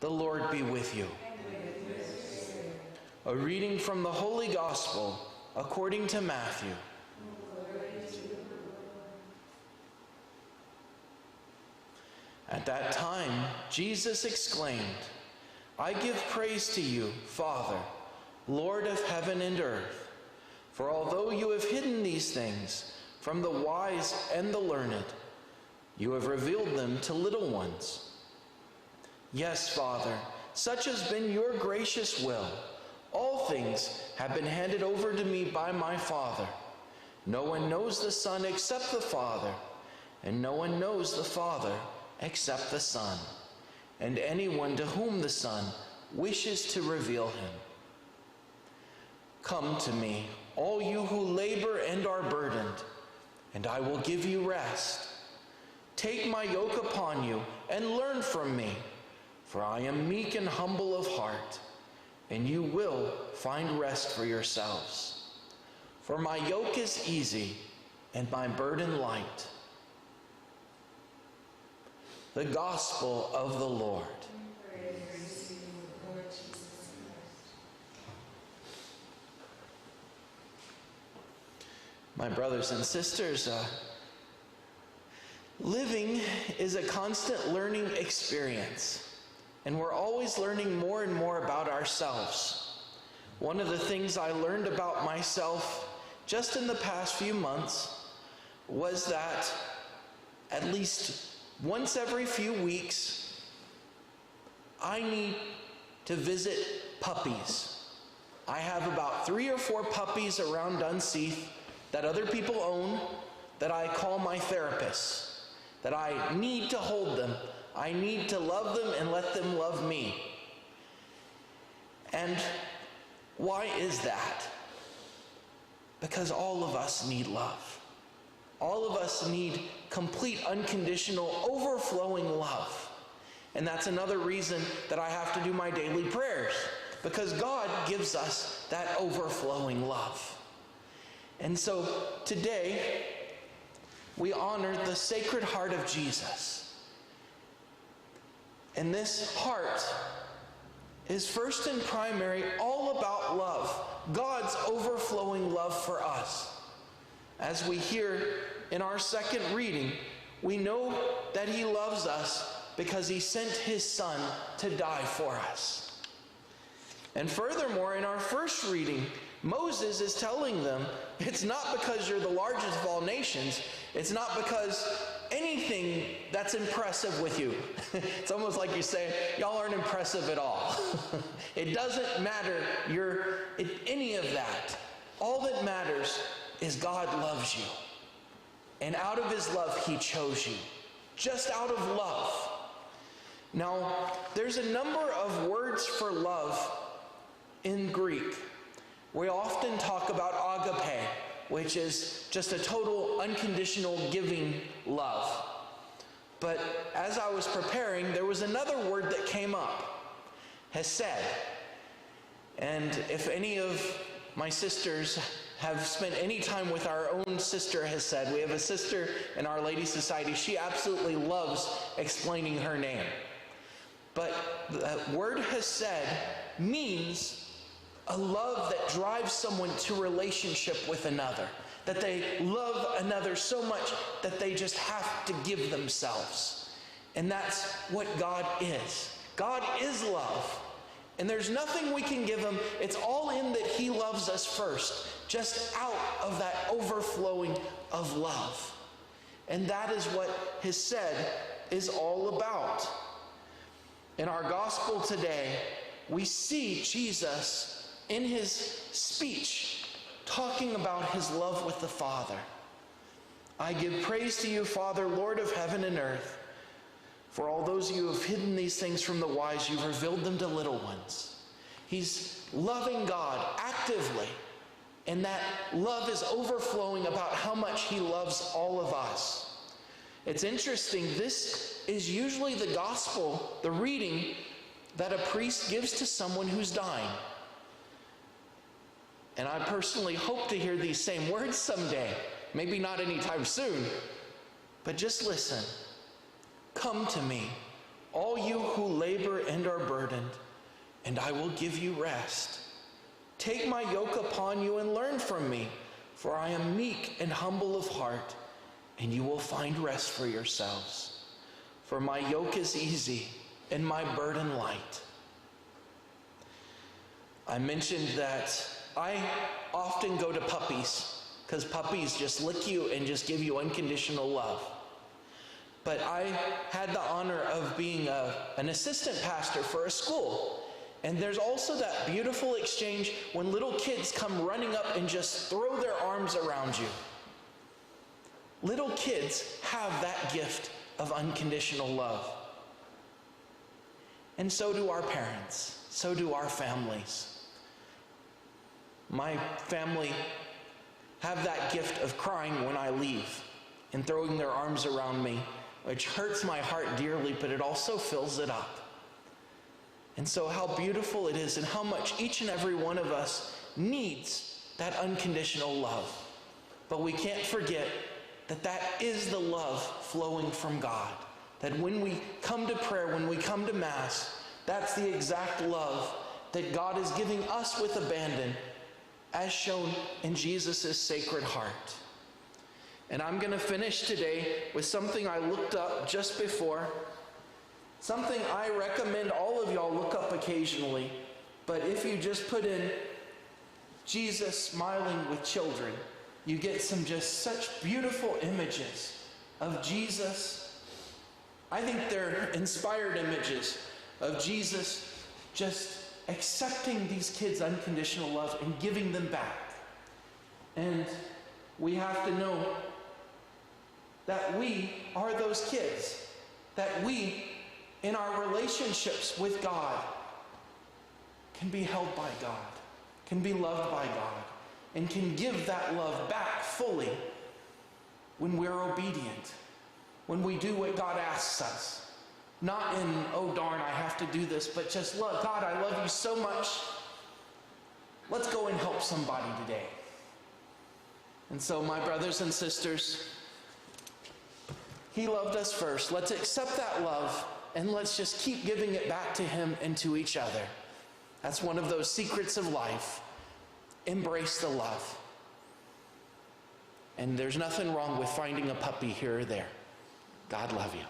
The Lord be with you. A reading from the Holy Gospel according to Matthew. At that time, Jesus exclaimed, I give praise to you, Father, Lord of heaven and earth, for although you have hidden these things from the wise and the learned, you have revealed them to little ones. Yes, Father, such has been your gracious will. All things have been handed over to me by my Father. No one knows the Son except the Father, and no one knows the Father except the Son, and anyone to whom the Son wishes to reveal him. Come to me, all you who labor and are burdened, and I will give you rest. Take my yoke upon you and learn from me, for I am meek and humble of heart, and you will find rest for yourselves. For my yoke is easy and my burden light. The Gospel of the Lord. Praise to you, Lord Jesus Christ. My brothers and sisters, living is a constant learning experience. And we're always learning more and more about ourselves. One of the things I learned about myself just in the past few months was that at least once every few weeks, I need to visit puppies. I have about 3 or 4 puppies around Dunseith that other people own that I call my therapists, that I need to hold them. I need to love them and let them love me. And why is that? Because all of us need love. All of us need complete, unconditional, overflowing love. And that's another reason that I have to do my daily prayers, because God gives us that overflowing love. And so today, we honor the Sacred Heart of Jesus. And this heart is first and primary all about love, God's overflowing love for us. As we hear in our second reading, we know that he loves us because he sent his Son to die for us. And furthermore, in our first reading, Moses is telling them, it's not because you're the largest of all nations, it's not because anything that's impressive with you. It's almost like you say, y'all aren't impressive at all. It doesn't matter any of that. All that matters is God loves you. And out of his love, he chose you. Just out of love. Now, there's a number of words for love in Greek. We often talk about agape, which is just a total unconditional giving love. But as I was preparing, there was another word that came up, hesed. And if any of my sisters have spent any time with our own sister Hesed, we have a sister in Our Lady Society, she absolutely loves explaining her name. But the word Hesed means a love that drives someone to relationship with another. That they love another so much that they just have to give themselves. And that's what God is. God is love. And there's nothing we can give him. It's all in that he loves us first. Just out of that overflowing of love. And that is what Hesed is all about. In our gospel today, we see Jesus in his speech talking about his love with the Father. I give praise to you, Father, Lord of heaven and earth. For all those you have hidden these things from the wise, you've revealed them to little ones. He's loving God actively. And that love is overflowing about how much he loves all of us. It's interesting, this is usually the gospel, the reading that a priest gives to someone who's dying. And I personally hope to hear these same words someday. Maybe not anytime soon. But just listen. Come to me, all you who labor and are burdened. and I will give you rest. Take my yoke upon you and learn from me, for I am meek and humble of heart, and you will find rest for yourselves. For my yoke is easy and my burden light. I mentioned that I often go to puppies because puppies just lick you and just give you unconditional love. But I had the honor of being an assistant pastor for a school. And there's also that beautiful exchange when little kids come running up and just throw their arms around you. Little kids have that gift of unconditional love. And so do our parents. So do our families. My family have that gift of crying when I leave and throwing their arms around me, which hurts my heart dearly, but it also fills it up. And so how beautiful it is and how much each and every one of us needs that unconditional love. But we can't forget that that is the love flowing from God. That when we come to prayer, when we come to Mass, that's the exact love that God is giving us with abandon, as shown in Jesus' sacred heart. And I'm going to finish today with something I looked up just before. Something I recommend all of y'all look up occasionally, but if you just put in Jesus smiling with children, you get some just such beautiful images of Jesus. I think they're inspired images of Jesus just accepting these kids' unconditional love and giving them back. And we have to know that we are those kids, that we, in our relationships with God, can be held by God, can be loved by God, and can give that love back fully when we're obedient, when we do what God asks us. Not in, oh darn, I have to do this, but just love. God, I love you so much. Let's go and help somebody today. And so, my brothers and sisters, He loved us first. Let's accept that love, and let's just keep giving it back to Him and to each other. That's one of those secrets of life. Embrace the love. And there's nothing wrong with finding a puppy here or there. God love you.